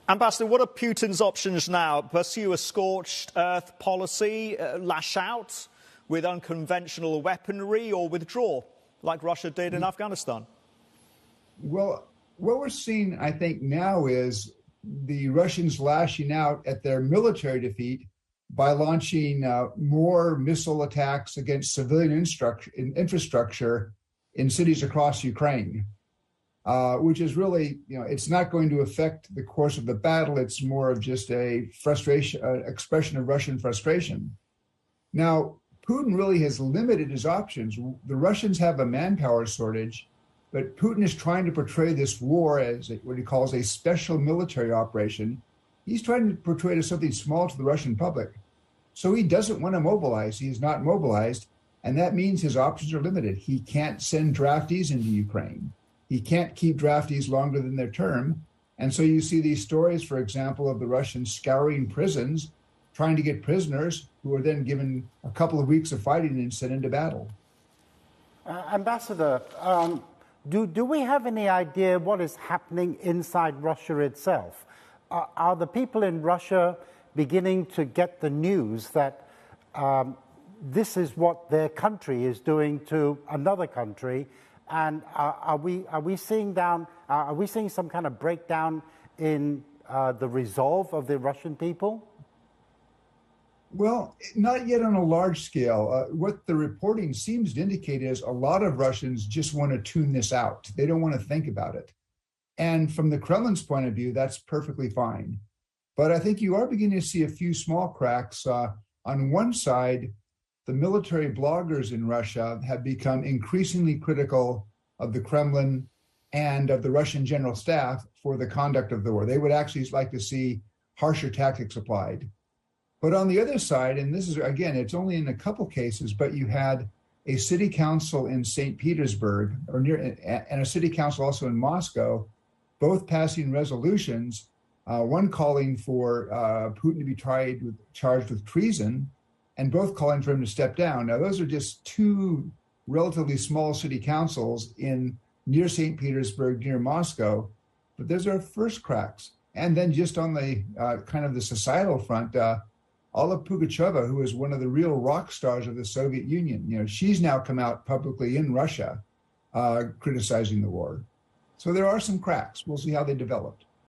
Ambassador, what are Putin's options now? Pursue a scorched earth policy, lash out with unconventional weaponry, or withdraw, like Russia did in Afghanistan? Well, what we're seeing, I think, now is the Russians lashing out at their military defeat by launching more missile attacks against civilian infrastructure in cities across Ukraine, which is really, it's not going to affect the course of the battle. It's more of just a expression of Russian frustration. Now, Putin really has limited his options. The Russians have a manpower shortage, but Putin is trying to portray this war as what he calls a special military operation. He's trying to portray it as something small to the Russian public. So he doesn't want to mobilize. He is not mobilized. And that means his options are limited. He can't send draftees into Ukraine. He can't keep draftees longer than their term. And so you see these stories, for example, of the Russians scouring prisons, trying to get prisoners who are then given a couple of weeks of fighting and sent into battle. Ambassador, do we have any idea what is happening inside Russia itself? Are the people in Russia beginning to get the news that this is what their country is doing to another country? And are we seeing some kind of breakdown in the resolve of the Russian people? Well, not yet on a large scale. What the reporting seems to indicate is a lot of Russians just want to tune this out. They don't want to think about it. And from the Kremlin's point of view, that's perfectly fine. But I think you are beginning to see a few small cracks. On one side, the military bloggers in Russia have become increasingly critical of the Kremlin and of the Russian general staff for the conduct of the war. They would actually like to see harsher tactics applied. But on the other side, and this is, again, it's only in a couple cases, but you had a city council in St. Petersburg and a city council also in Moscow, both passing resolutions, one calling for Putin to be charged with treason, and both calling for him to step down. Now, those are just two relatively small city councils near St. Petersburg, near Moscow, but those are first cracks. And then just on the kind of the societal front, Alla Pugacheva, who is one of the real rock stars of the Soviet Union, she's now come out publicly in Russia criticizing the war. So there are some cracks. We'll see how they develop.